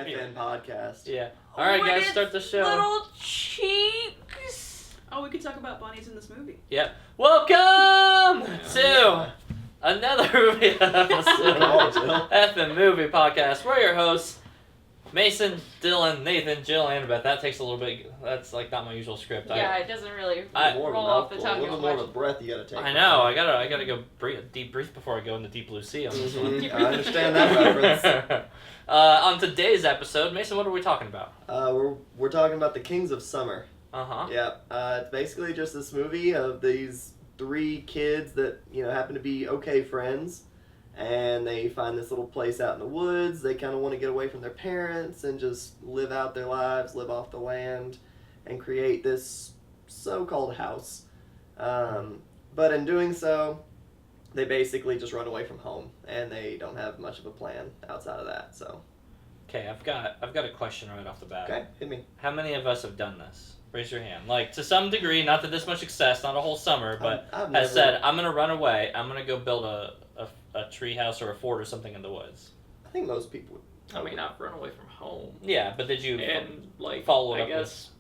FN podcast. Yeah. All right, guys, start the show. Little cheeks. Oh, we could talk about bunnies in this movie. Yep. Welcome to another movie episode. FN Movie Podcast. We're your hosts, Mason, Dylan, Nathan, Jill, and Beth. That takes a little bit. That's like not my usual script. Yeah, it doesn't really More roll of a off the mouthful, tongue a little as more much. of a breath you gotta take. I know. I gotta go deep breath before I go into deep blue sea on this one. Mhm, I understand that reference. On today's episode, Mason, what are we talking about? We're talking about the Kings of Summer. Uh-huh. Yeah, it's basically just this movie of these three kids that happen to be okay friends, and they find this little place out in the woods. They kind of want to get away from their parents and just live out their lives, live off the land, and create this so-called house. But in doing so, they basically just run away from home, and they don't have much of a plan outside of that. So. Okay, I've got a question right off the bat. Okay, hit me. How many of us have done this? Raise your hand. Like, to some degree, not to this much success, not a whole summer, but I've has said, I'm going to run away. I'm going to go build a tree house or a fort or something in the woods. I think most people would. I mean, I've run away from home. Yeah, but did you And, like, follow it I up guess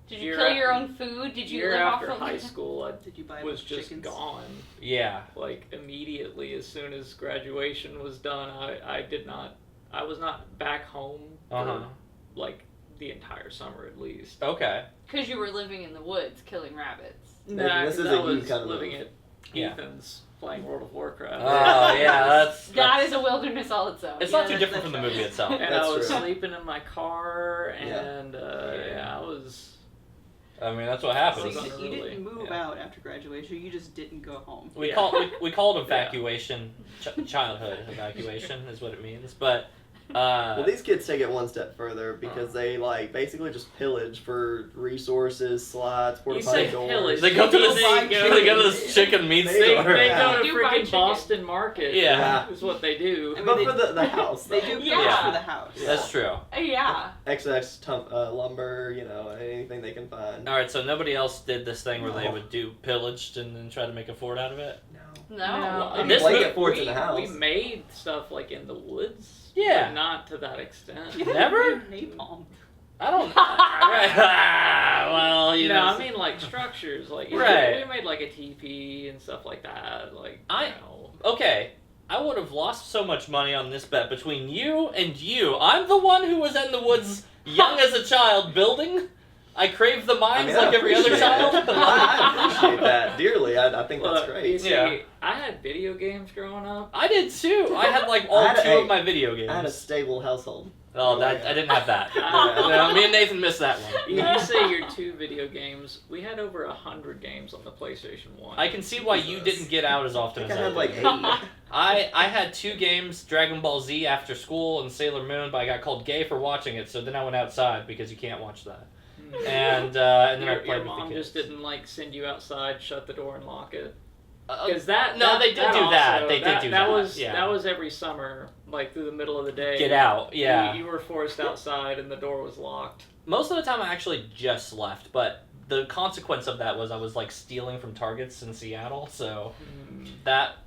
Did you year kill your after- own food? Did you year live off after of high school, I Did you buy was just chickens? gone. Yeah. Like, immediately, as soon as graduation was done, I was not back home Uh-huh. for, like, the entire summer at least. Okay. Because you were living in the woods killing rabbits. Nah, This 'cause is I a you was kind of living move. at Yeah. Ethan's playing World of Warcraft. Oh, yeah, that's That is a wilderness all its own. it's Yeah, not too that's- different from the that's movie right. itself. And That's I was true. sleeping in my car, Yeah. and Yeah. I was. I mean, that's what So happens. That you, was you unruly. didn't move Yeah. out after graduation. You just didn't go home. We Yeah. we call it evacuation, childhood evacuation is what it means. But Well, these kids take it one step further because they basically just pillage for resources, slides, porta You potty say doors. pillage. they go to They this go- they go to this chicken meat They store. They Yeah. go to They do buy freaking chicken. Boston Market. Yeah. Is what they do. I mean, But they- for the house, They though. do pillage Yeah. for the house. Yeah. That's true. Yeah. XX lumber, anything they can find. All right, so nobody else did this thing where they No. would do pillaged and then try to make a fort out of it. No. I mean, This blanket mo- forts we, in the house. we made stuff like in the woods. Yeah. But not to that extent. You Never? made napalm. I don't. Right. Well, you No, know. I mean like structures. Like Right. we made like a teepee and stuff like that. Like I- you know. Okay, I would have lost so much money on this bet between you and you. I'm the one who was in the woods young as a child building. I crave the mines I like every other appreciate child. it. I appreciate that dearly. I think that's Look, you great. see, Yeah. I had video games growing up. I did too. I had like all I had two of my video I had a games. stable household. Oh, that I didn't have that. Yeah. No, me and Nathan missed that one. You say your 2 video games. We had over 100 games on the PlayStation 1. I can see why you Jesus. didn't get out as I often think as I I had did. like 8. I had 2 games, Dragon Ball Z after school and Sailor Moon, but I got called gay for watching it, so then I went outside because you can't watch that. And then I your played with mom the kids. just didn't like send you outside, shut the door, and lock it. Uh, Because that no, they did do that. also- They did do that. Was Yeah. that was every summer, like through the middle of the day. Get out, yeah. You were forced outside, and the door was locked. Most of the time I actually just left, but the consequence of that was I was like stealing from Targets in Seattle, so that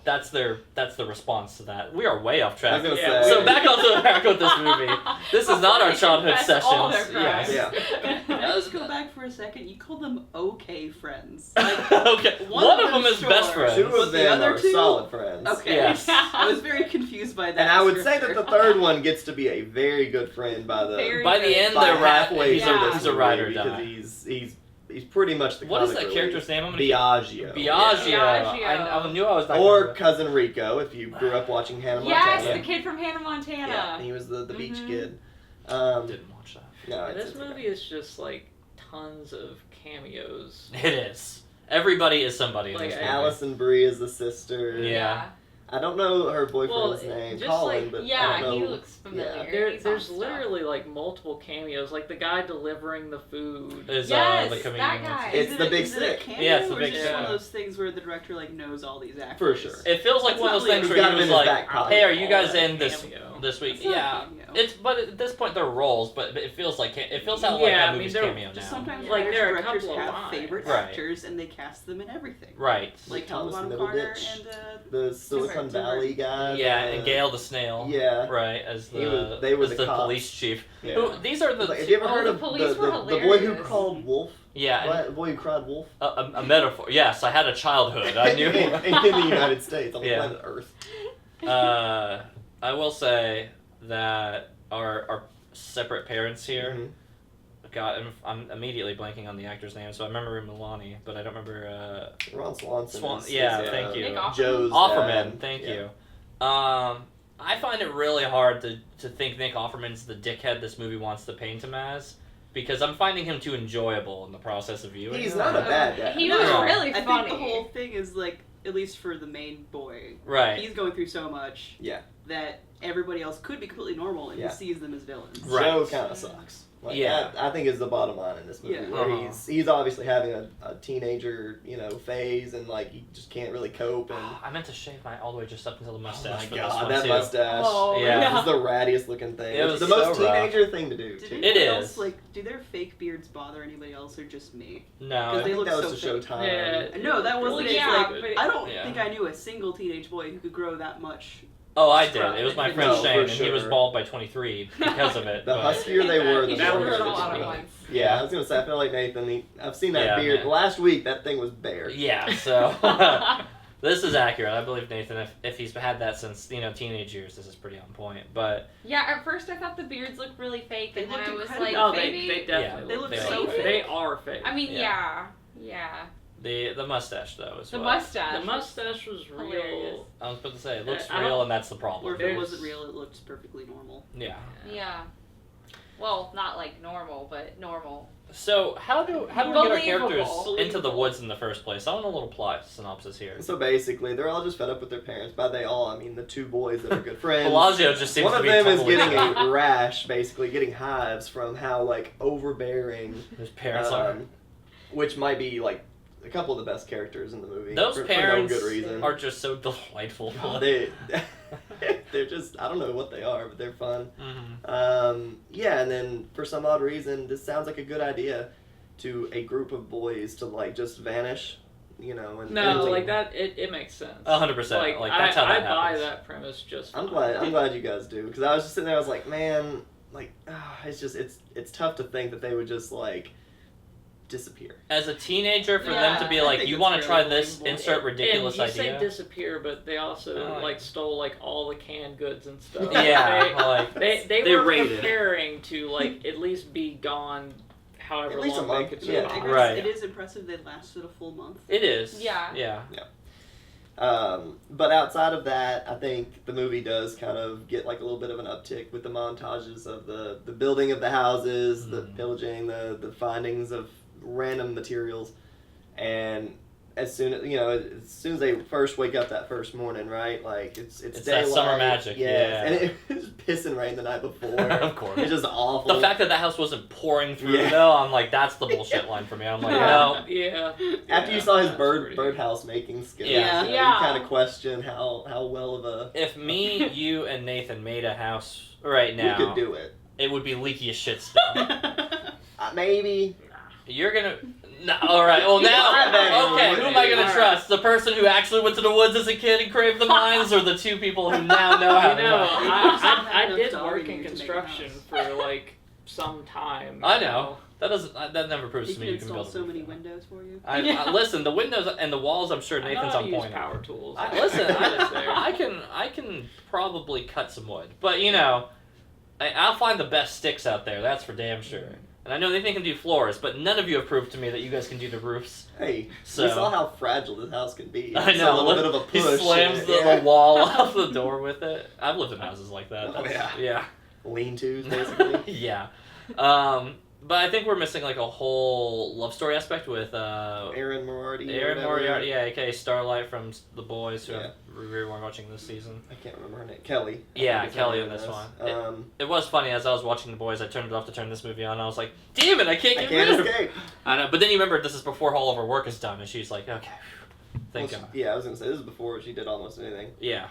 that's the response to that. We are way off I was track. gonna Yeah, say. So back with this movie. This is not our They childhood confess all their sessions. crimes. Yeah. Let's go back for a second. You called them okay friends. Like, Okay, one of them is sure. best friends. 2 But of the them other are 2? solid friends. okay. Yes. I was very confused by that. And I would say that descriptor. the third one gets to be a very good friend by the Very By the good. end, by they're halfway he's through Yeah. this he's a movie ride or because die. he's pretty much the What is comic that relief. character's name? I'm gonna Biagio. Biagio. Biagio. I knew I was not Or gonna- cousin Rico if you grew up watching Hannah Yes, Montana. the kid from Hannah Montana. Yeah, he was the beach Mhm. kid. didn't watch that. No, This it's movie is just like tons of cameos. It is. Everybody is somebody in Like, this movie. Allison Brie is the sister. Yeah. I don't know her boyfriend's Well, name, just Colin, like- but I Yeah, don't he know. looks familiar. Yeah. There's He's on stuff. literally like multiple cameos, like the guy delivering the food. Is Yes, the that comedian. guy. It's Is the it- Big is it a Sick. cameo, Yeah, it's the or Big is it just one of Sick. those things where the director like knows all these actors? For sure. It feels like That's one of those not things really- where He's he got was him in his like, back pocket. "Hey, are you guys All in that this cameo. week?" It's not a Yeah. cameo. But at this point they're roles, but it feels like it feels how like Yeah, that I mean, movie's they're cameo Just now. sometimes Like, there are a directors couple of have lines. favorite Right. actors and they cast them in everything. Right. Like Thomas Helena Bonham Carter Middleditch. and The Silicon Silicon Valley guy. Yeah, and Gale the Snail. Yeah. Right, as He was- they were as the the cops. police chief. Yeah. Who, these are the Like, have you ever Oh, heard the of police were the boy who hilarious. called Wolf? yeah, What? The boy who cried Wolf? a metaphor. Yes, I had a childhood. I knew. in the United States on the Yeah. planet Earth. I will say that our separate parents here. Mhm. I'm immediately blanking on the actor's name, so I remember Milani, but I don't remember Ron Swanson. Yeah, thank you. Nick Offerman. Joe's Offerman. dad. Thank Yeah. you. I find it really hard to think Nick Offerman's the dickhead this movie wants to paint him as, because I'm finding him too enjoyable in the process of viewing. He's it. not a bad guy. He No, was No. really I funny. think the whole thing is like, at least for the main boy, Right. he's going through so much Yeah. that everybody else could be completely normal and Yeah. he sees them as villains. Right. Joe kind of sucks. Like, Yeah. that, I think is the bottom line in this movie, Yeah. where Uh-huh. he's obviously having a teenager, phase, and like he just can't really cope. And I meant to shave my all the way just up until the oh mustache my for this god, one that too. mustache! Oh, Yeah. It's the rattiest looking thing. It It's was the most so rough. teenager thing to do. Did Too. It anybody is. else, like, do their fake beards bother anybody else or just me? No, I they think look that was so to show fake. time. Yeah. No, that wasn't Well, it. yeah, Like, but- I don't Yeah. think I knew a single teenage boy who could grow that much. oh, I did. Scrub. It was my No, friend for Shane, and he was sure. bald by 23 because of it. The but- huskier they were, the He That more grew was it all just out at me. once. Yeah, I was gonna say, I feel like Nathan. I've seen that Yeah, beard. man. Last week, that thing was bare. Yeah, so this is accurate. I believe Nathan. If he's had that since teenage years, this is pretty on point. But Yeah, at first I thought the beards looked really fake, They and then looked I was incredible. like, No, maybe. they definitely They look they so are fake. They are fake. I mean, Yeah. yeah. the mustache though is The what mustache. The mustache was Hilarious. real. I was about to say. It looks I real, don't- and that's the Or problem. if it There's- wasn't real, it looked perfectly normal. Yeah. Yeah. Well, not like normal, but normal. So how do we get our Believable. characters into the woods in the first place? I want a little plot synopsis here. So basically, they're all just fed up with their parents. By they all, I mean the two boys that are good friends. Bellagio just seems One to of be them is totally getting a rash, basically getting hives from how overbearing, His parents are. which might be a couple of the best characters in the movie. Those for parents no good reason. are just so delightful. They're just, I don't know what they are, but they're fun. Mhm. Yeah, and then for some odd reason, this sounds like a good idea to a group of boys to just vanish, and No, and, like that. It makes sense. 100%. Like, that's how that I buy happens. that premise just. I'm fine. glad you guys do, because I was just sitting there. I was like, man, it's tough to think that they would just disappear. As a teenager, for them Yeah, to be I like, think you it's want to try very this, believable. insert ridiculous and you idea. say disappear, but they also Oh, stole all the canned goods and stuff. Yeah, like they They were raided. preparing to at least be gone, however At least a long they month, could yeah. survive. Right. It is impressive they lasted a full month. It is. Yeah. Yeah. But outside of that, I think the movie does kind of get a little bit of an uptick with the montages of the building of the houses, the Mhm. pillaging, the findings of random materials, and as soon as they first wake up that first morning, right? It's It's that daylight, summer magic, yes, yeah. and it was pissing rain the night before. Of course. It's just awful. The fact that the house wasn't pouring through, Yeah. though, I'm like, that's the bullshit line for me. I'm like, no. Yeah. After you Yeah, saw his that's pretty- birdhouse making skills, Yeah. you Yeah. kind of question how well of a If me, you, and Nathan made a house right now, we could do it. it would be leaky as shit still. Maybe. You're gonna. No, alright, well now. Okay, who am I gonna Alright. trust? The person who actually went to the woods as a kid and craved the mines, or the two people who now know how You to know, mine? I enough did time work here in to make a construction house. for some time. I you know. That never proves He to can me you can install build so a many roof. windows for you. Listen, the windows and the walls, I'm sure I know Nathan's how on to use point. power tools. Listen, That's there. I can probably cut some wood, but I'll find the best sticks out there. That's for damn sure. And I know Nathan can do floors, but none of you have proved to me that you guys can do the roofs. Hey, So- we saw how fragile this house can be. I It's know. a little bit of a push. He slams and- the yeah. wall off the door with it. I've lived in houses like that. Oh, Yeah. Lean-tos, basically. Yeah. But I think we're missing a whole love story aspect with Aaron Moriarty. or Aaron whatever. Moriarty, yeah, aka Starlight from The Boys, who Yeah. we were watching this season. I can't remember her name. Kelly. I Yeah, think is Kelly her in name this is. one. It was funny, as I was watching The Boys, I turned it off to turn this movie on, and I was like, damn it, I can't I get can't rid of it. escape. I know, but then you remember this is before all of her work is done, and she's like, okay, thank Well, God. yeah, I was gonna say this is before she did almost anything. Yeah.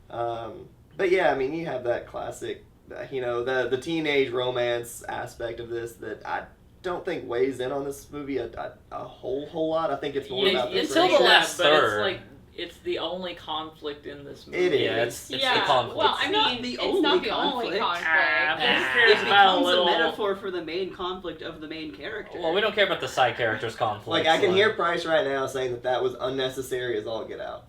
But yeah, I mean, you have that classic, the teenage romance aspect of this that I don't think weighs in on this movie a whole lot. I think it's more about the until the friendship. last but third. it's the only conflict in this movie. It is. Yeah, it's the Yeah. conflict. Well, I It's not mean, the it's only not the only conflict. conflict. Who It cares about a becomes a little? metaphor for the main conflict of the main character. Well, we don't care about the side characters' conflict. Like, I can hear Price right now saying that was unnecessary as all get out.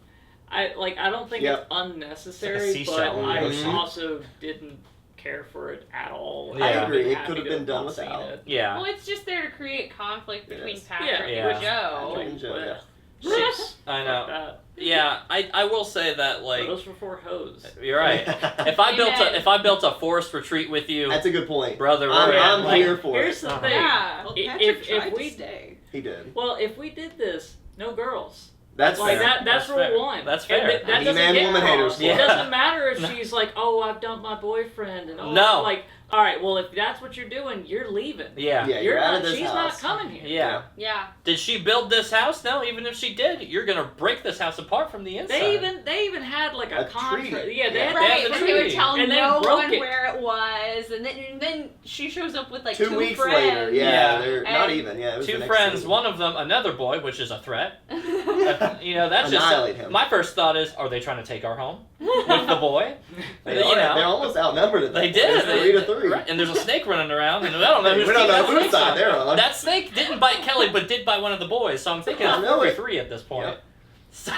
I don't think Yep. it's unnecessary, It's like a seashell but in I the ocean. also didn't care for it at all. I I'd agree. been It happy could have to been done not seen without. it. Yeah. Well, it's just there to create conflict between Yes. Patrick Yeah. and Joe. Patrick and Joe, yeah. Jeez, I fuck know. that. Yeah, I will say that, like, Those were for hoes. you're right. If I Amen. built a forest retreat with you, That's a good point. brother, we're I'm in. here for Here's it. the Uh-huh. thing. Yeah. Well, I- Patrick if tried we- to stay. He did. Well, if we did this, no girls. That's Like fair. that's That's rule fair. one. That's And fair. that doesn't He-Man get woman haters crossed. club. It Yeah. doesn't matter if No. she's like, oh, I've dumped my boyfriend, and oh, No. like, all right, well, if that's what you're doing, you're leaving. Yeah. Yeah, You're you're out not. of this She's house. not coming here. Yeah. Yeah. Did she build this house? No, even if she did, you're gonna break this house apart from the inside. They even had like a, A contract. treaty. Yeah, they Yeah. had Right, the but they would treaty. tell and no then broke one it. where it was, and then she shows up with like 2 two weeks friends. later, Yeah. yeah, they're not And even. Yeah, it was the Two next friends, scene. one of them another boy, which is a threat. You know, that's Annihilate just him. my first thought is, are they trying to take our home with the boy? They You are. know. They're almost outnumbered at that They point. did. It's 3-3. Right, and there's a snake running around, and I don't know We who's don't know that whose snake's side on. they're on. That snake didn't bite Kelly, but did bite one of the boys. So I'm thinking I it's know it. 3 at this point. Yep. So,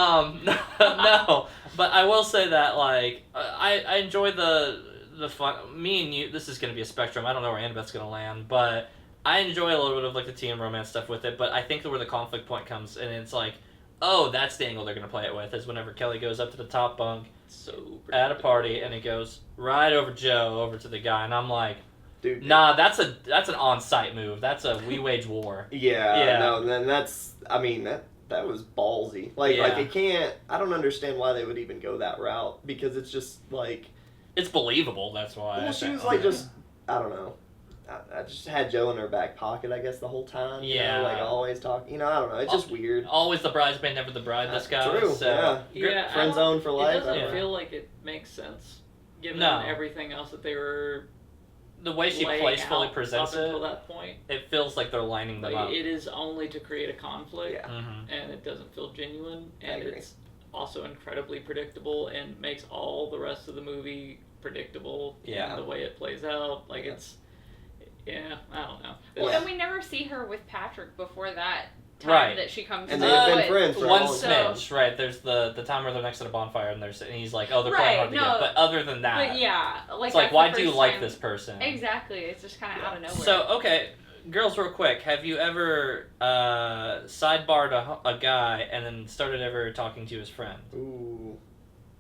no, but I will say that like I enjoy the fun. Me and you, this is gonna be a spectrum. I don't know where Annabeth's gonna land, but I enjoy a little bit of like the teen romance stuff with it. But I think where the conflict point comes, and it's like, oh, that's the angle they're gonna play it with, is whenever Kelly goes up to the top bunk So at a party and it goes right over Joe over to the guy, and I'm like, Dude. nah, that's an on-site move. That's a we wage war. Yeah. Yeah. No. Then that's. I mean that was ballsy. Like Yeah. it can't. I don't understand why they would even go that route because it's just like. It's believable. That's why. Well, she was like just. I don't know. I just had Joe in her back pocket, I guess, the whole time. You know, Yeah. like always talking. You know, I don't know. It's just weird. Always the bridesmaid, never the bride. This guy. True. So. Yeah, I Friend don't- zone for life. It doesn't Yeah. feel like it makes sense, given No. everything else that they were The way she laying playfully out presents up it, until that point. it feels like they're lining them Like, up. it is only to create a conflict, Yeah. Mm-hmm. and it doesn't feel genuine, I and agree. it's also incredibly predictable and makes all the rest of the movie predictable. Yeah. in the way it plays out, like Yeah. it's. Yeah, I don't know. Well, Yeah. and we never see her with Patrick before that time Right. that she comes. And to they've the been woods. friends for a One long So- smidge, right? There's the time where they're next to the bonfire and and he's like, oh, they're playing Right, hard together. no, But other than that, But yeah, like it's like, that's why the do you first like time- this person? Exactly, it's just kind of out of nowhere. So okay, girls, real quick, have you ever sidebarred a guy and then started ever talking to his friend? Ooh.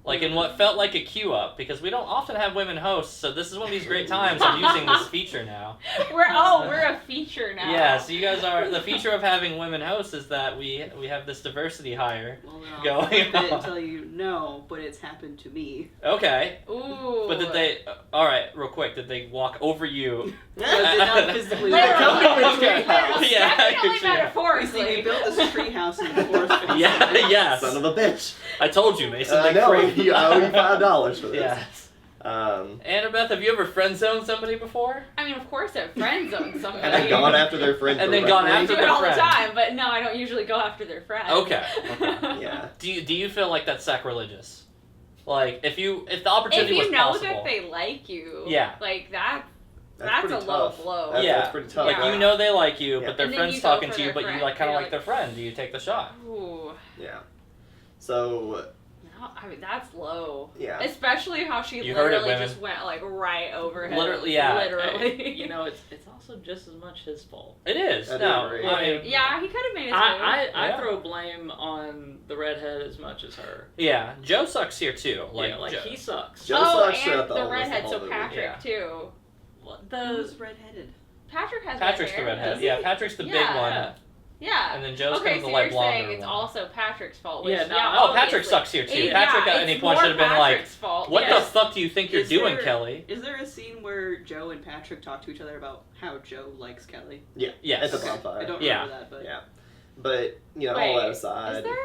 Like in what felt like a queue up, because we don't often have women hosts, so this is one of these great times of using this feature now. we're a feature now. Yeah, so you guys are the feature of having women hosts is that we have this diversity hire. Well, then I'll Going flip it on. and tell you no, but it's happened to me. Okay, Ooh. but did they? All right, real quick, did they walk over you? I did not physically. Literally. Come to the Okay. treehouse. Yeah, Definitely yeah. metaphorically. They built this treehouse in the forest. Yeah, yes. Son of a bitch. I told you, Mason. I They know. crave- I owe you $5 for this. Yes. And Annabeth, have you ever friend zoned somebody before? I mean, of course, I've friend zoned somebody. then gone after their friend. And then gone I after do their it all friend. the time, but no, I don't usually go after their friends. Okay. Yeah. Do you feel like that's sacrilegious? Like if the opportunity If was you know possible, that they like you, Yeah. like that's That's a pretty low tough. blow. That's, Yeah. that's pretty tough. like Yeah. you know they like you, Yeah. but their And then friend's you go talking for to you, their but you friend. like kind of You're like their friend. Do you take the shot? Ooh, Yeah. So, no, I mean that's low. yeah. Especially how she You heard it, literally women. just went like right over him. Literally, yeah. Literally. You know, it's also just as much his fault. It is. I do No, agree. I mean, Yeah, he could have made his move. I Yeah. throw blame on the redhead as much as her. yeah. Joe sucks here too. Like, Like Joe. he sucks. Joe oh, sucks and throughout the the whole- redhead, the so whole movie. Patrick Yeah. too. Who's redheaded? Patrick has Patrick's red the hair, redhead. doesn't Yeah, he? Patrick's the big Yeah. one, Yeah. and then Joe's Okay, kind of so the like you're blonder saying it's one. also Patrick's fault. Which, Yeah, no, Oh, Patrick obviously. sucks here too. Yeah, Patrick at it's any point more should have been like, Patrick's fault. "What yes. the fuck do you think you're Is doing, there- Kelly?" Is there a scene where Joe and Patrick talk to each other about how Joe likes Kelly? Yes. At the Okay, bonfire. I don't Yeah. remember that, but Yeah. But, you know, Wait, all that aside. Is there?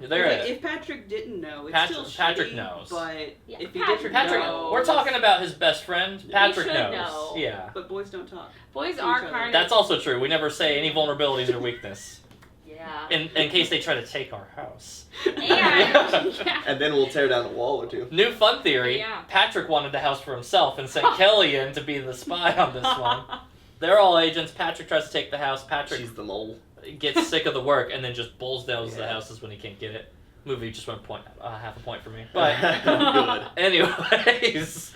There Like, is. if Patrick didn't know, it's Patrick- still Patrick shitty, knows. But Yeah, if he Patrick didn't Patrick, know, we're talking about his best friend. Patrick should knows. know. Yeah. But boys don't talk. Boys To are each other. kind of. That's also true. We never say any vulnerabilities or weakness. Yeah. Yeah. in case they try to take our house. Yeah. And then we'll tear down a wall or two. New fun theory. Yeah. Patrick wanted the house for himself and sent Kelly in to be the spy on this one. They're all agents. Patrick tries to take the house. Patrick She's the mole. gets sick of the work and then just bulldozes the Yeah. houses when he can't get it. Movie just went half a point for me. But Good. anyways,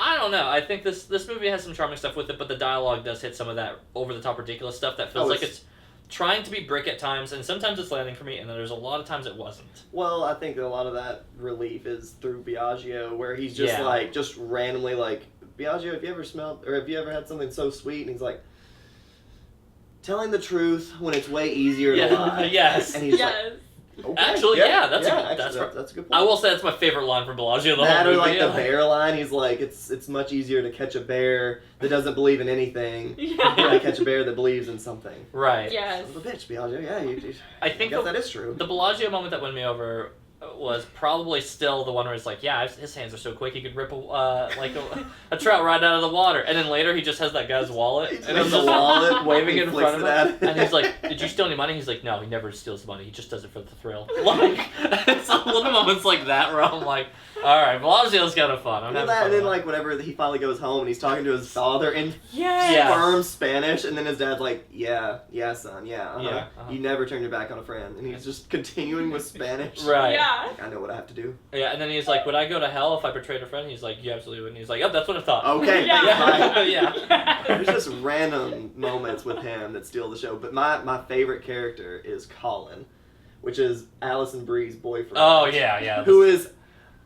I don't know. I think this movie has some charming stuff with it, but the dialogue does hit some of that over the top ridiculous stuff that feels like it's trying to be Brick at times, and sometimes it's landing for me, and then there's a lot of times it wasn't. Well, I think a lot of that relief is through Biagio, where he's just like, just randomly like, Biagio, have you ever smelled, or have you ever had something so sweet? And he's like, telling the truth when it's way easier to lie. Yes. And he's Yes. like, okay, Actually, yeah, that's a good point. I will say that's my favorite line from Bellagio. The That whole or movie. like the bear line, he's like, it's much easier to catch a bear that doesn't believe in anything Yeah. than to catch a bear that believes in something. Right. Yes. Son of a bitch, Biagio, yeah, I I think guess that is true. the Bellagio moment that won me over was probably still the one where it's like, yeah, his hands are so quick he could rip a trout right out of the water, and then later he just has that guy's wallet He and has he's the just wallet, waving he it in flicks front of it him, at him. and he's like, "Did you steal any money?" He's like, "No, he never steals money. He just does it for the thrill." Like, it's little moments like that where I'm like, "All right, Bellagio's kind of fun." I'm Well, having that, fun and then with like whenever he finally goes home and he's talking to his father in Yes. Yeah. firm Spanish, and then his dad's like, yeah, son, yeah, Yeah, uh-huh. You never turn your back on a friend, and he's just continuing with Spanish. Right. Yeah. Like, I know what I have to do. Yeah, and then he's like, "Would I go to hell if I betrayed a friend?" He's like, "You absolutely would." And he's like, "Yep, that's what I thought." Okay, Yeah. thanks, bye. Yeah. There's just random moments with him that steal the show, but my favorite character is Colin, which is Alison Brie's boyfriend. Oh yeah. Who is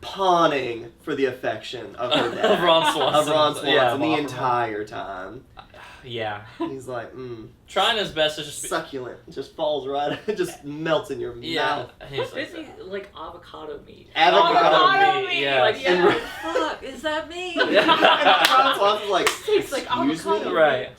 pawning for the affection of her dad. Of Ron Swanson. Of Ron Swanson Yeah, the Bob. entire time. Yeah. He's like, Trying his best to just be. succulent. Just falls right, it just melts in your Yeah. mouth. He's like, Isn't he like avocado meat? Avocado meat, yeah. Like, And yeah. Fuck, is that me? And Ron Swanson's like, Tastes like excuse me? avocado. Right.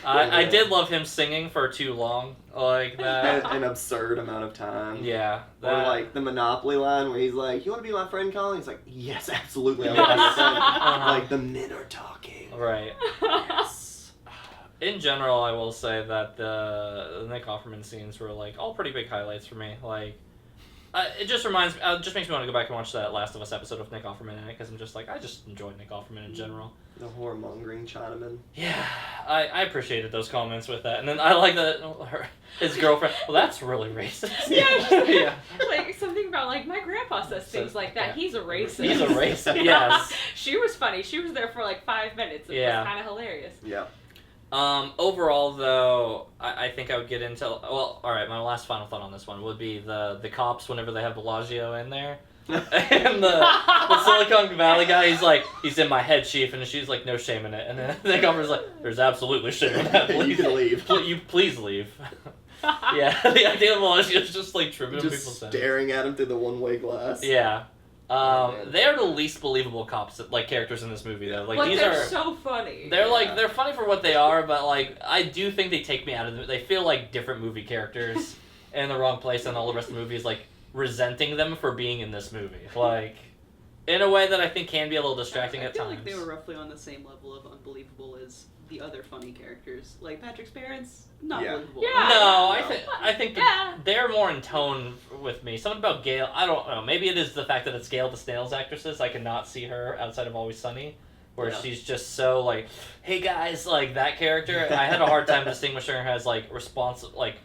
I Yeah. did love him singing for too long, like that. An absurd amount of time. Yeah. Or that- like the Monopoly line where he's like, "You want to be my friend, Colin?" He's like, "Yes, absolutely." I'm Yes. my friend." Uh-huh. Like the men are talking. Right. Yes. In general, I will say that the Nick Offerman scenes were like all pretty big highlights for me. Like, it just just makes me want to go back and watch that Last of Us episode with Nick Offerman in it because I'm just like, I just enjoyed Nick Offerman in general. The whoremongering Chinaman. Yeah, I appreciated those comments with that, and then I like that his girlfriend. Well, that's really racist. Yeah, she's like, Yeah. like something about like my grandpa says things like that. yeah. He's a racist. He's a racist. Yes. She was funny. She was there for like 5 minutes. It Yeah. was kind of hilarious. Yeah. Overall, though, I think I would get into. Well, all right. My last final thought on this one would be the cops whenever they have Bellagio in there, and the Silicon Valley guy. He's in my head, chief, and she's like, no shame in it. And then the governor's like, there's absolutely shame in that. You Please, can leave. please leave. Yeah, the idea of Bellagio is just like tripping Just people's heads. staring at him through the one-way glass. Yeah. Oh, man. They're the least believable cops, like characters in this movie, though. Like But these they're are. so funny. They're Yeah. like they're funny for what they are, but like I do think they take me out of the. They feel like different movie characters in the wrong place, and all the rest of the movie is like resenting them for being in this movie, like in a way that I think can be a little distracting I at feel times. like they were roughly on the same level of unbelievable as the other funny characters. Like Patrick's parents, not Yeah. believable. Yeah. No, No. I think Yeah. they're more in tone with me. Something about Gail, I don't know. Maybe it is the fact that it's Gail the Snails actresses. I cannot see her outside of Always Sunny, where Yeah. she's just so like, hey guys, like that character. I had a hard time distinguishing her as like responsible, like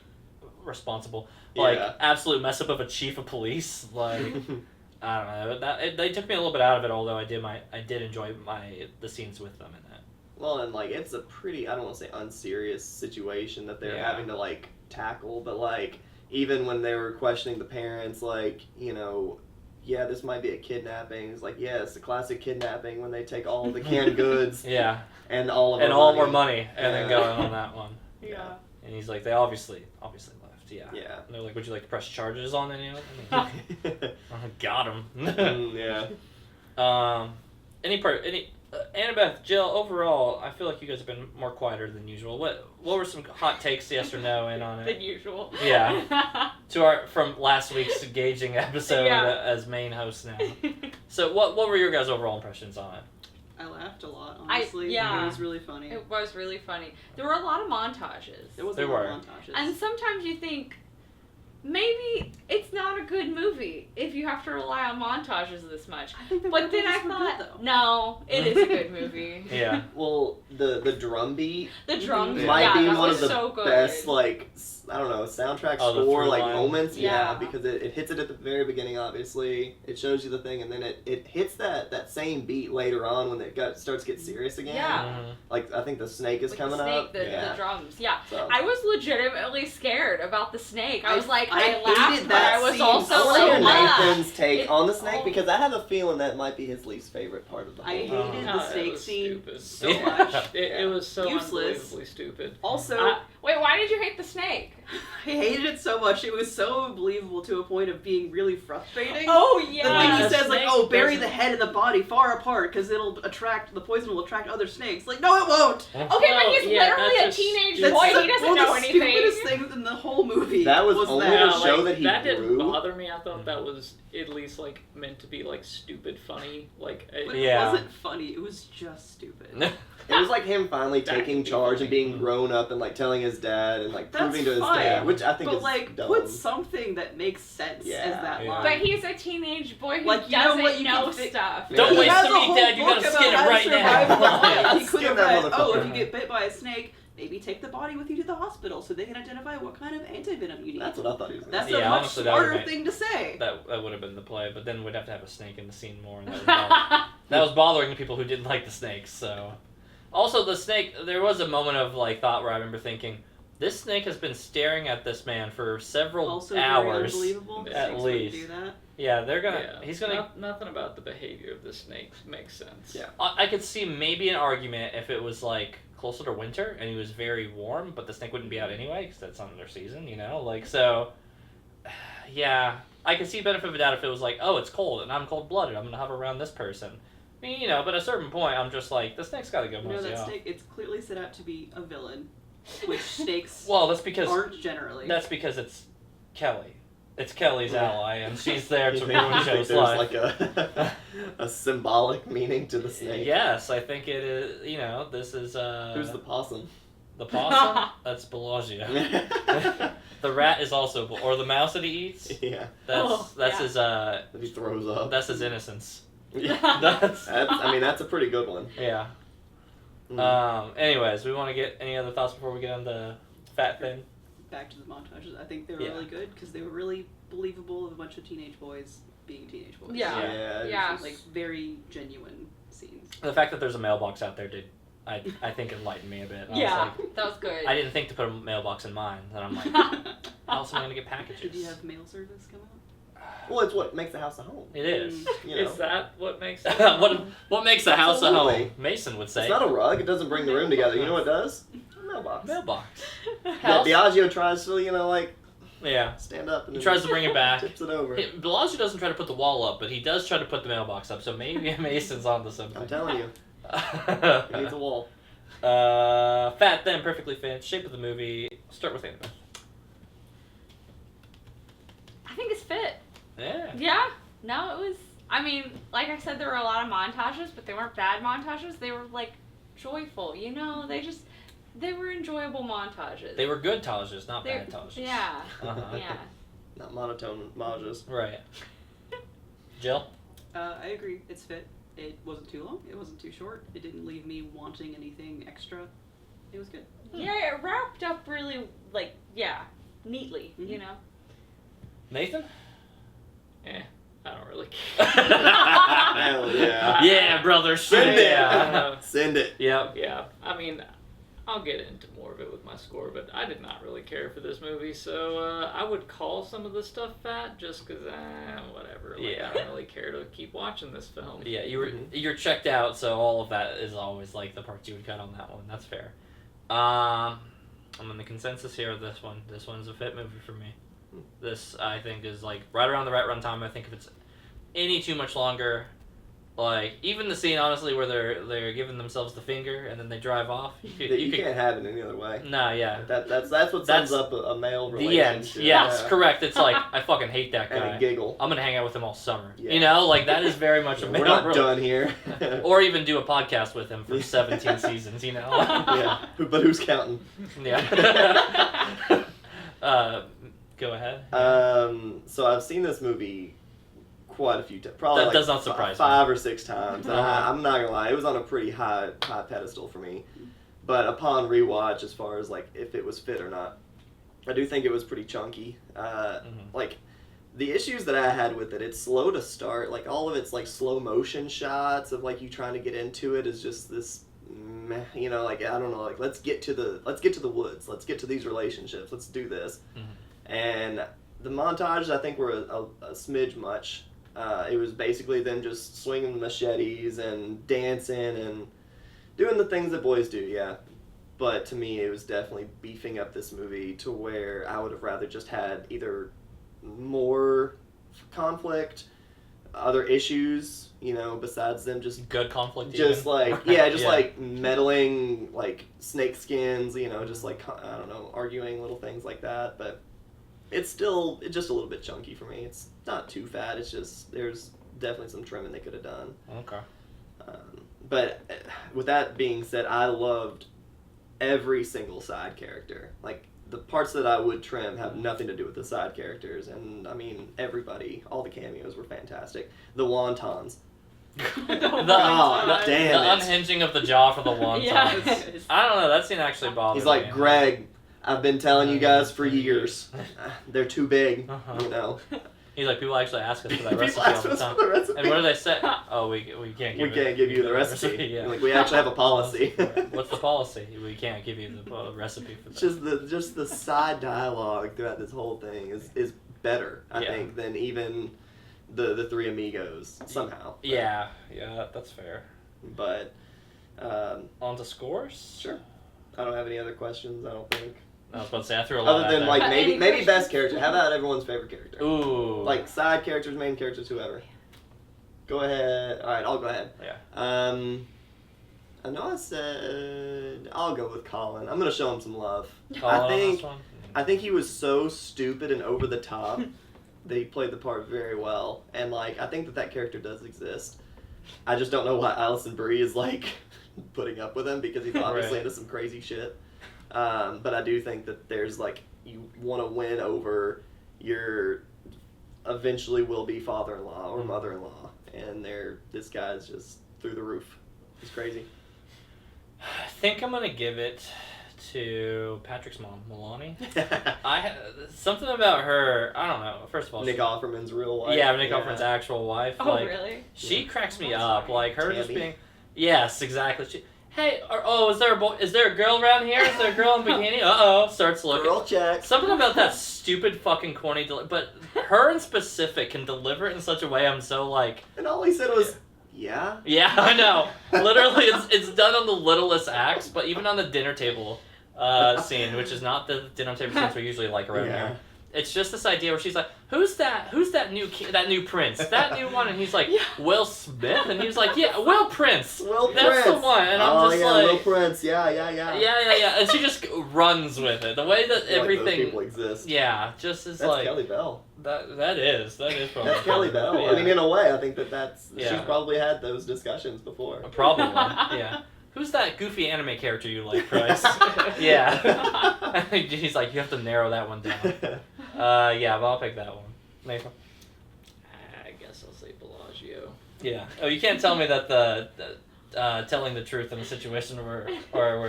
Yeah. absolute mess up of a chief of police. Like I don't know. They took me a little bit out of it. Although I did enjoy the scenes with them in that. Well, and like it's a pretty, I don't want to say unserious situation that they're Yeah. having to like tackle, but like even when they were questioning the parents, like, you know, yeah, this might be a kidnapping. It's like, yeah, it's the classic kidnapping when they take all of the canned goods Yeah, and all of and our all money. our money, and then Yeah. going on that one. Yeah. And he's like, they obviously left. Yeah. Yeah. And they're like, would you like to press charges on anyone? I got him. Yeah. Annabeth, Jill, overall, I feel like you guys have been more quieter than usual. What were some hot takes, yes or no, in on Than it? usual. Yeah. From last week's engaging episode Yeah. as main host now. So what were your guys' overall impressions on it? I laughed a lot, honestly. yeah. It was really funny. It was really funny. There were a lot of montages. There was There a lot were. of montages. And sometimes you think, maybe it's not a good movie if you have to rely on montages this much. I think the But then I montages were thought, good, though. no, it is a good movie. Yeah. Well, the drum beat The drums, Yeah. might yeah, be that one was of the so good. best, like, I don't know, soundtrack Oh, the score, through like, line. moments. Yeah, Yeah. because it hits it at the very beginning, obviously. It shows you the thing, and then it hits that same beat later on when it starts to get serious again. Yeah. Mhm. Like, I think the snake is With coming the snake, up. the yeah. drums, yeah. So. I was legitimately scared about the snake. I was like, I I laughed, hated but that I was scene also I so want to hear like, Nathan's take It- on the snake oh. because I have a feeling that might be his least favorite part of the whole I movie. hated God, the it snake was scene stupid. so Yeah. much. It was so Useless. unbelievably stupid. Also, Wait, why did you hate the snake? I hated it so much. It was so unbelievable to a point of being really frustrating. Oh The thing yeah. he the says, like, snake oh, bury doesn't- the head and the body far apart because the poison will attract other snakes. Like, no, it won't. Okay, but he's yeah, literally a that's just teenage stupid. boy. That's He doesn't one know of the anything. stupidest things in the whole movie. That was only that. to show that he that grew. didn't bother me. I thought that was at least like meant to be like stupid funny. Like But Yeah. it wasn't funny. It was just stupid. It was like him finally That taking could be charge funny. and being grown up and like telling his dad and like That's proving to his fine, dad, which I think But is like, dumb. put something that makes sense Yeah. as that Yeah. line. But he's a teenage boy who Like, you know doesn't what, you know can fi- stuff. Yeah. Don't He waste has the a meat, whole Dad. You book gotta about skin it how to right survive now. the wild. He Skin could have that read, oh, if motherfucker. you get bit by a snake, maybe take the body with you to the hospital so they can identify what kind of antivenom you need. That's what I thought he was. That's gonna Yeah, a much honestly, that would've smarter made- thing to say. That would have been the play, but then we'd have to have a snake in the scene more, and that was bothering the people who didn't like the snakes. So, also the snake, there was a moment of like thought where I remember thinking, this snake has been staring at this man for several Also very hours. unbelievable. at Snakes wouldn't least. do that. Yeah, they're gonna. Yeah, He's gonna. Nothing about the behavior of the snakes makes sense. Yeah. I could see maybe an argument if it was like closer to winter and he was very warm, but the snake wouldn't be out anyway because that's not their season, you know. Like so. Yeah, I could see benefit of the doubt if it was like, oh, it's cold and I'm cold blooded. I'm gonna hover around this person. I mean, you know, but at a certain point, I'm just like, the snake's gotta go You know, mostly that off. snake, it's clearly set out to be a villain, which snakes Well, that's because aren't generally. it's Kelly. It's Kelly's Yeah. ally, and she's there You to think- ruin you think Joe's there's life. like a symbolic meaning to the snake. Yes, I think it is. You know, this is Who's the possum? the possum? That's Bellagio. The rat is also, or the mouse that he eats. Yeah, That's yeah. his that he throws up. that's his innocence. Yeah. That's I mean, that's a pretty good one. yeah. Mm. Anyways, we want to get any other thoughts before we get on the fat thing. Back to the montages, I think they were Yeah. really good because they were really believable of a bunch of teenage boys being teenage boys. Yeah. Yeah. Yeah. Like very genuine scenes. The fact that there's a mailbox out there did, I think, enlightened me a bit. I was Yeah, like, that was good. I didn't think to put a mailbox in mine, and I'm like, how else am I gonna get packages? Did you have mail service come out? Well, it's what makes the house a home. It is. You know, Is that what makes it? what makes a house a Absolutely. home? Mason would say. it's not a rug. It doesn't bring the room together. You know what it does? A mailbox. mailbox. That House. Bellagio tries to, like Yeah. stand up and He then tries to bring it back. tips it over. Bellagio doesn't try to put the wall up, but he does try to put the mailbox up. So maybe Mason's onto something. I'm telling you, it needs a wall. Fat then perfectly fit. Shape of the movie. Start with Annabelle. I think it's fit. Yeah. Yeah. No, it was. I mean, like I said, there were a lot of montages, but they weren't bad montages. They were like joyful. You know, they were enjoyable montages. They were good tages, not They're- bad tages. Yeah. Uh-huh. Yeah. Not monotone montages. Right. Jill. I agree. It's fit. It wasn't too long. It wasn't too short. It didn't leave me wanting anything extra. It was good. Yeah, it wrapped up really neatly. Mhm. You know. Nathan. I don't really care. Hell yeah. Yeah, brother. Send it. Yeah. Send it. Yep. Yeah, I mean, I'll get into more of it with my score, but I did not really care for this movie, so I would call some of the stuff fat just because, whatever. Like, Yeah. I don't really care to keep watching this film. Yeah, you're Mhm. checked out, so all of that is always like the parts you would cut on that one. That's fair. I'm in the consensus here of this one. This one's a fit movie for me. This I think is like right around the right run time. I think if it's any too much longer, Like, even the scene, honestly, where they're giving themselves the finger and then they drive off. You can't have it any other way. Nah, yeah. That's what sums up a male The relationship. end. Yes, Yeah. correct. It's like, I fucking hate that And guy. a giggle. I'm gonna hang out with him all summer. Yeah. You know, like, that is very much a male We're not rela- done here. Or even do a podcast with him for 17 seasons, you know? Yeah, but who's counting? Yeah. Go ahead. So I've seen this movie quite a few times. Probably That like does not surprise me. 5 or 6 times. And Uh-huh. I'm not gonna lie, it was on a pretty high pedestal for me. But upon rewatch, as far as like if it was fit or not, I do think it was pretty chunky. Like the issues that I had with it, it's slow to start. Like all of its like slow motion shots of like you trying to get into it is just this, meh, you know, like I don't know, like let's get to the woods, let's get to these relationships, let's do this. And the montages I think were a smidge much. It was basically them just swinging machetes and dancing and doing the things that boys do, yeah. But to me, it was definitely beefing up this movie to where I would have rather just had either more conflict, other issues, you know, besides them just Good conflict. just even. like yeah, just Yeah. like meddling like snake skins, you know, just like I don't know, arguing little things like that. But it's just a little bit chunky for me. It's not too fat. It's just there's definitely some trimming they could have done. Okay. But with that being said, I loved every single side character. Like the parts that I would trim have nothing to do with the side characters, and I mean everybody, all the cameos were fantastic. The wontons. The damn the it. unhinging of the jaw for the wonton. Yeah. I don't know. That scene actually bothered He's like, me. Greg, I've been telling you guys for years. They're too big, you know. He's like, people actually ask us for that People recipe all ask the us time. for the recipe. And what do they say? Oh, we can't give We can't give you the recipe. Yeah. Like we actually have a policy. What's the policy? We can't give you the recipe for It's that. just the side dialogue throughout this whole thing is better, I Yeah. think, than even the Three Amigos somehow. Yeah, that's fair. But On to scores? sure. I don't have any other questions, I don't think. I was about to say, I threw a lot Other at than that. like Any maybe questions? best character. How about everyone's favorite character? Ooh. Like side characters, main characters, whoever. Go ahead. All right, I'll go ahead. Yeah. I know I said I'll go with Colin. I'm gonna show him some love. Colin on think- this one? I think he was so stupid and over the top that he played the part very well, and like I think that character does exist. I just don't know why Alison Brie is like putting up with him because he's obviously Right. into some crazy shit. But I do think that there's like you want to win over your eventually will be father-in-law or mother-in-law, and this guy's just through the roof. He's crazy. I think I'm gonna give it to Patrick's mom, Milani. Something about her. I don't know. First of all, Nick Offerman's real life. Yeah, Nick Offerman's actual wife. Oh, like, really? She cracks me That's up. funny. Like her just Tammy. being. Yes, exactly. Hey, is there a boy? Is there a girl around here? Is there a girl in bikini? Starts looking. Girl check. Something about that stupid fucking corny, but her in specific can deliver it in such a way I'm so like. And all he said was, yeah. Yeah, I know. Literally, it's done on the littlest acts, but even on the dinner table scene, which is not the dinner table scenes we usually like around Yeah. here. It's just this idea where she's like, "Who's that? Who's that new that new prince? That new one?" And he's like, Yeah. "Will Smith," and he's like, "Yeah, Will Prince. Will That's Prince. the one." And I'm just yeah, like, Will Prince. Yeah. yeah, and she just runs with it. The way that Like those everything, people exist. yeah, just is That's like Kelly Bell. that is probably That's Kelly Bell. Yeah. I mean, in a way, I think that's Yeah. she's probably had those discussions before. Probably, yeah. Who's that goofy anime character you like, Price? Yeah. He's like, you have to narrow that one down. Yeah, but I'll pick that one. Nathan? I guess I'll say Bellagio. Yeah. Oh, you can't tell me that the telling the truth in a situation where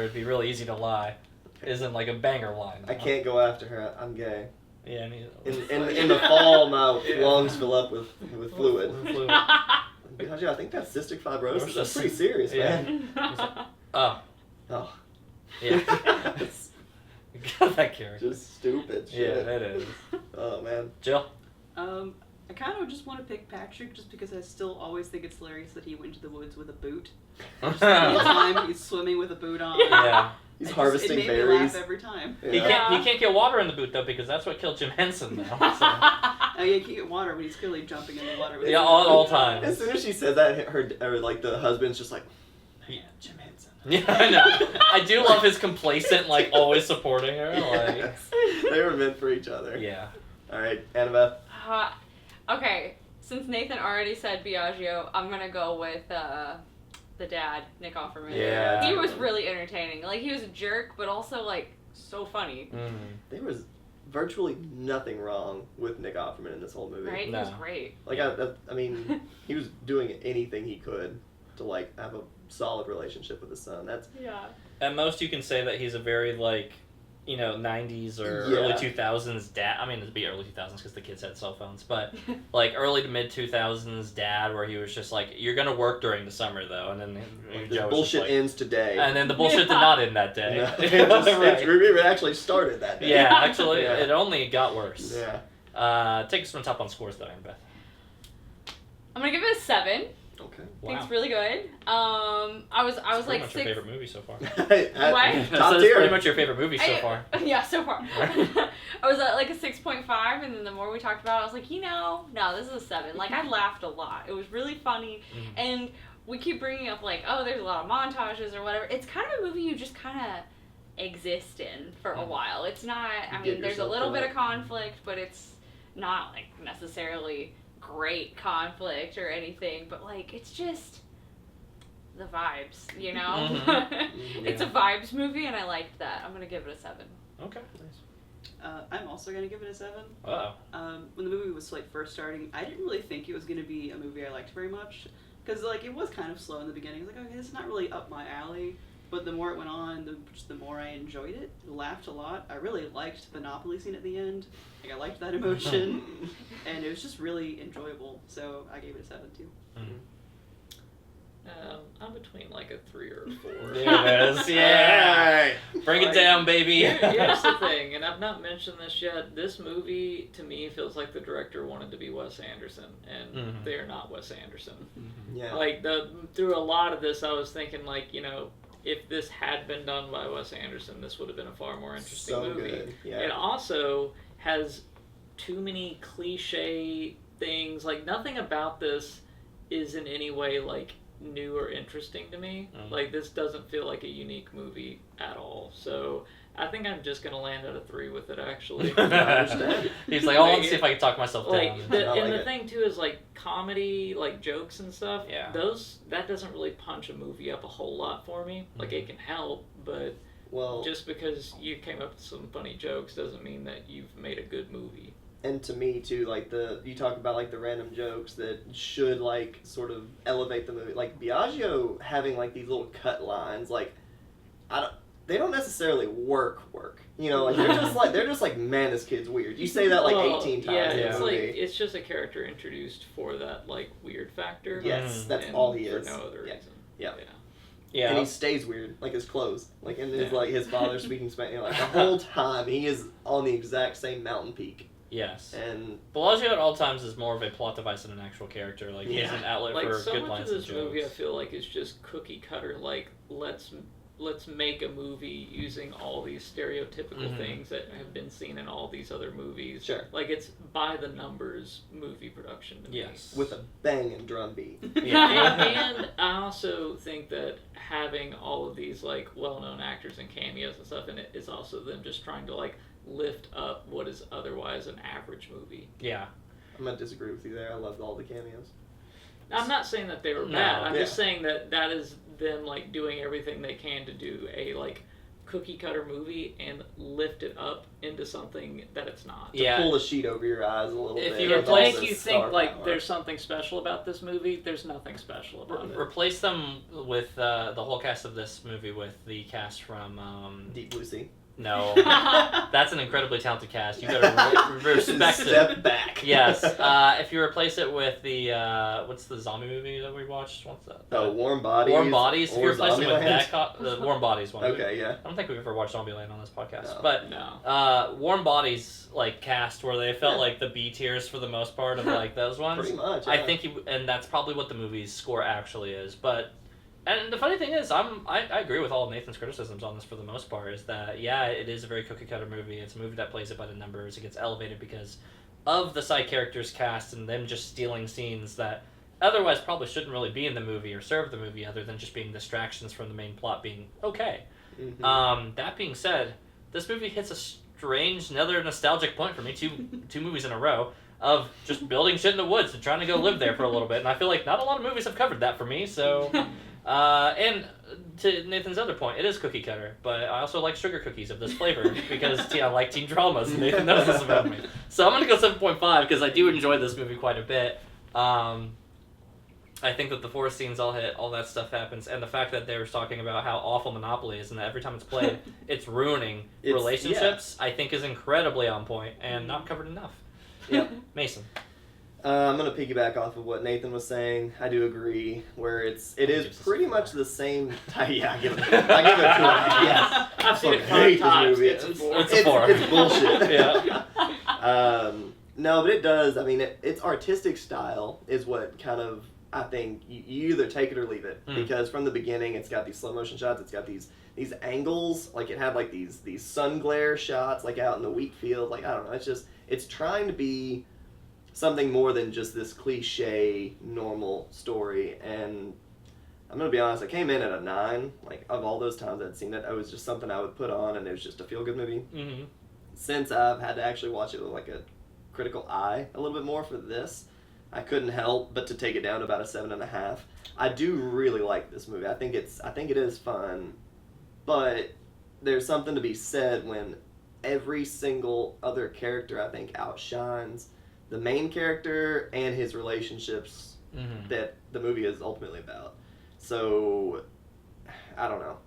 it'd be really easy to lie isn't like a banger line. I can't go after her. I'm gay. Yeah, In the fall, my Yeah. lungs fill up with fluid. Fluid. Gosh, yeah, I think that's cystic fibrosis. Fibrosis. That's pretty serious, Yeah. man. Oh, Oh, yeah. it's That character. just stupid Yeah, shit. that is. Oh man. Jill? I kind of just want to pick Patrick just because I still always think it's hilarious that he went to the woods with a boot. Just the whole time he's swimming with a boot on. Yeah. He's It harvesting just, it made berries. me laugh every time. He Yeah. can't get water in the boot though because that's what killed Jim Henson now. So. Oh, yeah, he can't get water, but he's clearly jumping in the water. With Yeah, his- all As times. soon as she said that, the husband's just like, Yeah. Jim Henson. Yeah, I know. I do love his complacent, like, always supporting her. Like, Yes. They were meant for each other. yeah. All right, Annabeth. Okay, since Nathan already said Biagio, I'm gonna go with the dad, Nick Offerman. Yeah. He was really entertaining. Like, he was a jerk, but also, like, so funny. There was virtually nothing wrong with Nick Offerman in this whole movie. Right? No. He was great. Like, I mean, he was doing anything he could to, like, have a solid relationship with his son. That's Yeah. At most, you can say that he's a very, like, 90s or Yeah. early 2000s dad. I mean, it'd be early 2000s because the kids had cell phones, but like early to mid 2000s dad, where he was just like, "You're gonna work during the summer though," and then like, Joe this was just bullshit like, ends today. and then the bullshit did not end that day. No, Right. it actually started that day. Yeah, actually, Yeah. it only got worse. Yeah. Take us from top on scores though, Annabeth. I'm gonna give it a 7. Okay. I think Wow. it's really good. I was Pretty like much 6. your favorite movie so far. Top So it's tier. pretty much your favorite movie so far. Yeah, so far. I was at like a 6.5, and then the more we talked about it, I was like, no, this is a 7. Like, I laughed a lot. It was really funny, Mhm. and we keep bringing up like, oh, there's a lot of montages or whatever. It's kind of a movie you just kind of exist in for a Mhm. while. It's not. I You mean, get there's a yourself little to bit it. of conflict, but it's not like necessarily great conflict or anything. But like, it's just the vibes, you know. Mhm. It's a vibes movie, and I liked that. I'm gonna give it a 7. Okay. I'm also going to give it a 7. Uh When the movie was like first starting, I didn't really think it was going to be a movie I liked very much, because like it was kind of slow in the beginning. I was like, okay, this is not really up my alley. But the more it went on, the more I enjoyed it. Laughed a lot. I really liked the Monopoly scene at the end. Like, I liked that emotion, and it was just really enjoyable. So I gave it a 7 too. I'm between like a 3 or a 4. There it is. Yeah. Bring it Like, down, baby. Here's the thing, and I've not mentioned this yet. This movie, to me, feels like the director wanted to be Wes Anderson, and Mhm. they are not Wes Anderson. Yeah. Like, through a lot of this, I was thinking, like, if this had been done by Wes Anderson, this would have been a far more interesting so movie. good. Yeah. It also has too many cliche things. Like, nothing about this is in any way, like, new or interesting to me. Mm. Like, this doesn't feel like a unique movie at all. So I think I'm just gonna land at a 3 with it, actually. understand. He's like, oh, let's see if I can talk myself Like, down. I like the it. thing too is like comedy, like jokes and stuff. Yeah. That doesn't really punch a movie up a whole lot for me. Like, it can help, but Well, just because you came up with some funny jokes doesn't mean that you've made a good movie. and to me too, like you talk about like the random jokes that should like sort of elevate the movie. Like Biagio having like these little cut lines, like they don't necessarily work. You know, like they're just like man, this kid's weird. You say that like Well, 18 times Yeah, in the it's movie. like it's just a character introduced for that like weird factor. Yes, Mm. that's and all he for is. no other Yeah. reason. Yeah. Yeah. And he stays weird, like his clothes, like in his Yeah. like his father speaking Spanish. Like the whole time, he is on the exact same mountain peak, Yes. and Bellagio at all times is more of a plot device than an actual character. Like, he's Yeah. an outlet Like, for so good much lines of and this movie, I jokes. feel like is just cookie cutter. Like, let's make a movie using all these stereotypical Mhm. things that have been seen in all these other movies. Sure. Like, it's by the numbers movie production to me. Yes. with a banging drum beat. Yeah. And I also think that having all of these like well-known actors and cameos and stuff in it is also them just trying to like lift up what is otherwise an average movie. Yeah. I'm gonna disagree with you there. I loved all the cameos. I'm not saying that they were No. bad. I'm Yeah. just saying that is them like doing everything they can to do a like cookie cutter movie and lift it up into something that it's not. Yeah. Pull the sheet over your eyes a little If bit. you To with all make this you star think like power. there's something special about this movie, there's nothing special about it. Replace them with the whole cast of this movie with the cast from Deep Blue Sea. no, that's an incredibly talented cast. You better respect it. Step back. Yes. If you replace it with the what's the zombie movie that we watched? What's that? Oh, Warm Bodies. Warm Bodies. If you or replace it with Zombieland. that, the Warm Bodies one. Okay, yeah. I don't think we've ever watched Zombieland on this podcast, No. but No. Warm Bodies like cast where they felt Yeah. like the B tiers for the most part of like those ones. Pretty much. I yeah. think and that's probably what the movie's score actually is. But and the funny thing is, I agree with all of Nathan's criticisms on this for the most part. Is that yeah, it is a very cookie cutter movie. It's a movie that plays it by the numbers. It gets elevated because of the side characters cast and them just stealing scenes that otherwise probably shouldn't really be in the movie or serve the movie other than just being distractions from the main plot being okay. That being said, this movie hits a strange, another nostalgic point for me, two movies in a row, of just building shit in the woods and trying to go live there for a little bit. And I feel like not a lot of movies have covered that for me, so... and to Nathan's other point, it is cookie cutter, but I also like sugar cookies of this flavor because I like teen dramas, and Nathan knows this about me. So I'm going to go 7.5 because I do enjoy this movie quite a bit. I think that the forest scenes all hit, all that stuff happens, and the fact that they were talking about how awful Monopoly is and that every time it's played, it's ruining relationships, I think is incredibly on point and not covered enough. Yeah. Mason. I'm gonna piggyback off of what Nathan was saying. I do agree, where it is pretty much the same. Yeah, I give it. I give it a 2. Yes, I've seen it I 5 hate this times. movie. It's a 4. It's a 4. It's bullshit. Yeah. No, but it does. I mean, its artistic style is what kind of, I think, you either take it or leave it. Because from the beginning, it's got these slow motion shots. It's got these angles. Like, it had, like, these sun glare shots, like, out in the wheat field. Like, I don't know. It's trying to be something more than just this cliche, normal story. And I'm going to be honest, I came in at a 9. Like, of all those times I'd seen it, it was just something I would put on, and it was just a feel-good movie. Mm-hmm. Since I've had to actually watch it with, like, a critical eye a little bit more for this, I couldn't help but to take it down to about a 7.5. I do really like this movie. I think it is fun, but there's something to be said when every single other character, I think, outshines the main character and his relationships that the movie is ultimately about. So, I don't know,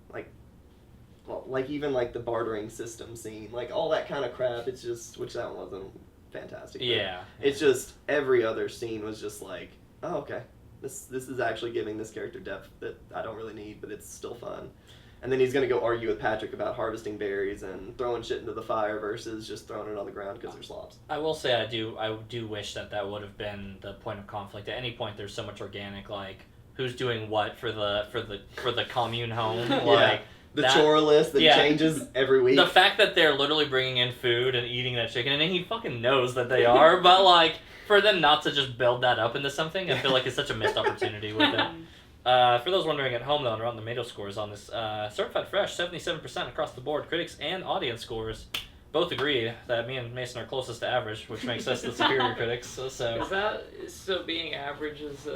even like the bartering system scene, like all that kind of crap. It's just, which that one wasn't fantastic. Yeah. It's just every other scene was just like, oh, okay, this is actually giving this character depth that I don't really need, but it's still fun. And then he's gonna go argue with Patrick about harvesting berries and throwing shit into the fire versus just throwing it on the ground because they're slobs. I will say I do wish that would have been the point of conflict. At any point, there's so much organic, like who's doing what for the commune home, like. The chore list that changes every week. The fact that they're literally bringing in food and eating that chicken, and he fucking knows that they are, but like for them not to just build that up into something, I feel like it's such a missed opportunity with it. For those wondering at home, though, on Rotten Tomato scores on this, Certified Fresh, 77% across the board. Critics and audience scores both agree that me and Mason are closest to average, which makes us the superior critics. So being average is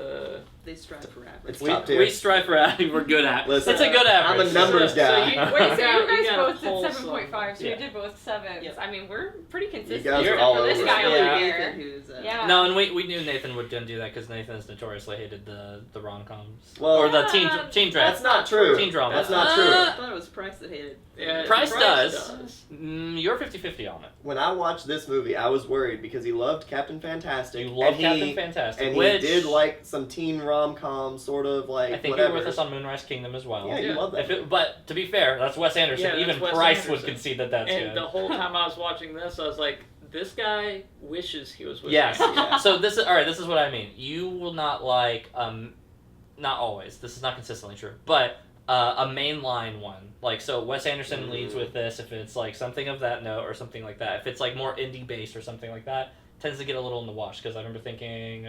They strive for average. It's top tier. we strive for average. We're good at. Listen, it's a good I'm average. a numbers guy. Wait, so you guys got both a did 7.5, so Yeah. you did both 7s. Yep. I mean, we're pretty consistent guys are except all for this over guy it. over Yeah. here. Who's, Yeah. No, and we knew Nathan wouldn't do that because Nathan has notoriously hated the rom-coms. Well, or the teen That's draft. not true. Teen drama. That's not I true. thought it was Price that hated. Yeah, Price does. does. You're 50-50 on it. When I watched this movie, I was worried because he loved Captain Fantastic. You love and Captain Fantastic, and which he did like some teen rom-com sort of like I think whatever. you were with us on Moonrise Kingdom as well. Yeah, you Yeah. love that. But to be fair, that's Wes Anderson. Yeah, that's Even Wes Price would Anderson. concede that that's And good. the whole time I was watching this, I was like, this guy wishes he was with Yes. me. Yeah. So this is alright. This is what I mean. You will not like not always. This is not consistently true, but a mainline one. Like so, Wes Anderson leads with this. If it's like something of that note or something like that. If it's like more indie based or something like that, tends to get a little in the wash. Because I remember thinking,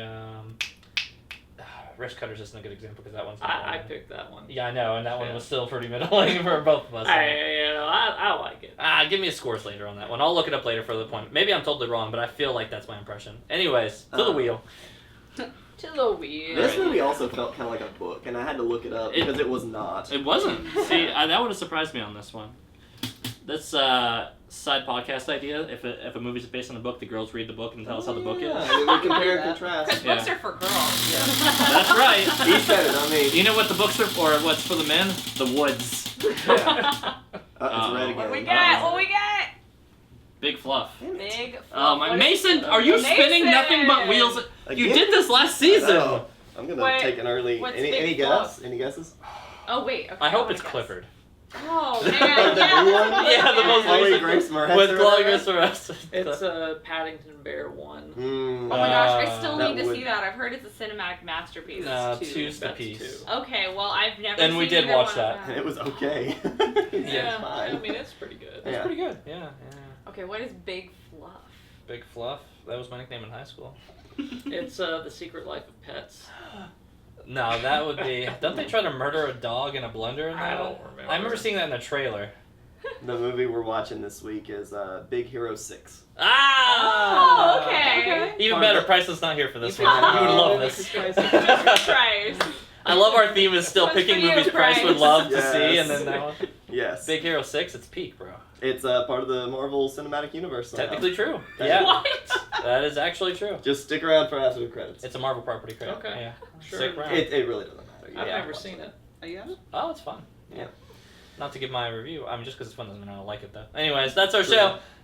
Rush Cutters isn't a good example because that one's. I picked that one. Yeah, I know, and that one Yeah. was still pretty middling for both of us. I like it. Give me a scores later on that one. I'll look it up later for the point. Maybe I'm totally wrong, but I feel like that's my impression. Anyways, to the wheel. To the wheel. This movie also felt kind of like a book, and I had to look it up because it was not. It wasn't. See, that would have surprised me on this one. This side podcast idea, if a movie's based on a book, the girls read the book and tell us how the book is. I mean, we compare and contrast. Because Yeah. books are for girls. That's right. He said it, I mean. You know what the books are for? What's for the men? The woods. It's red again. What we got? What we got? Big fluff. Big. Oh my What is- Mason, are you spinning nothing but wheels? You Again? did this last season. I know. I'm gonna Wait, take an early. what's Any Big guess? Fluff? Any guesses? Oh wait. Okay, I hope wanna it's guess. Clifford. Oh man. The Yeah. new one? Yeah, the most Chloe recent Grace Moretz with or Chloe whatever? Grace Moretz. It's Paddington Bear 1. Mm. Oh my gosh, I still That need to would- see that. I've heard it's a cinematic masterpiece. Two's the That's piece. 2. Okay, well I've never. And we seen did either watch one that. of And it was okay. Yeah, Fine. I mean, it's pretty good. That's Yeah. pretty good. Yeah. Okay, what is Big Fluff? Big fluff. That was my nickname in high school. It's The Secret Life of Pets. No, that would be. Don't they try to murder a dog in a blender in that? I don't remember. I remember seeing that in a trailer. The movie we're watching this week is Big Hero 6. Ah! Oh, okay. Even better, Priceless not here for this You one. can- You would love Oh, this. Christ. I love our theme is still This one's picking for you, movies Price would Price. love to Yes. see, and then that one. Yes. Big Hero 6, it's peak, bro. It's part of the Marvel Cinematic Universe. Somehow. Technically true. Thank Yeah, What? that is actually true. Just stick around for after the credits. It's a Marvel property credit. Okay. Yeah. Sure. Stick around. It really doesn't matter. You I've don't never watch seen it. Oh, yeah? Oh, it's fun. Yeah. Not to give my review. Just because it's fun doesn't mean I don't like it, though. Anyways, that's our True.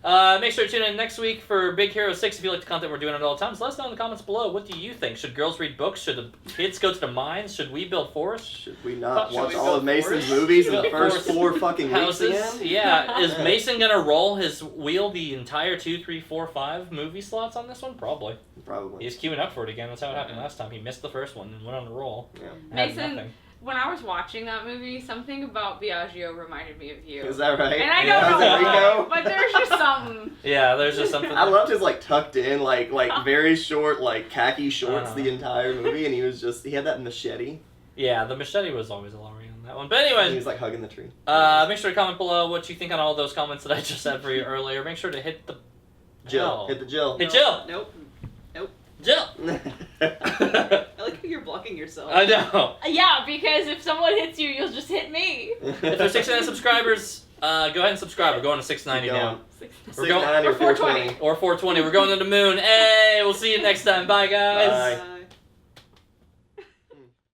show. Make sure to tune in next week for Big Hero 6 if you like the content we're doing at all times. Let us know in the comments below. What do you think? Should girls read books? Should the kids go to the mines? Should we build forests? Should we not Should watch we all go of Mason's forest? movies in the Go first forest. 4 fucking weeks Houses? again? Yeah. Is Mason going to roll his wheel the entire 2, 3, 4, 5 movie slots on this one? Probably. Probably. He's queuing up for it again. That's how it happened last time. He missed the first one and went on a roll. Yeah. Had Mason, nothing. when I was watching that movie, something about Biagio reminded me of you. Is that right? And I Yeah. don't Was it know why, Rico? but there's just something. Yeah, there's just something. I loved his like tucked in, like very short, like khaki shorts Uh-huh. the entire movie, and he had that machete. Yeah, the machete was always alarming on that one. But And he anyways, was like hugging the tree. make sure to comment below what you think on all those comments that I just said for you earlier. Make sure to hit the Jill, bell. hit the Jill. Hey, Jill! Nope. Jill! I like how you're blocking yourself. I know. Yeah, because if someone hits you, you'll just hit me. If there's 69 subscribers, go ahead and subscribe. We're going to 690 Keep now. going. We're going 690 or 420. 420. Or 420. We're going to the moon. Hey, we'll see you next time. Bye, guys. Bye. Bye.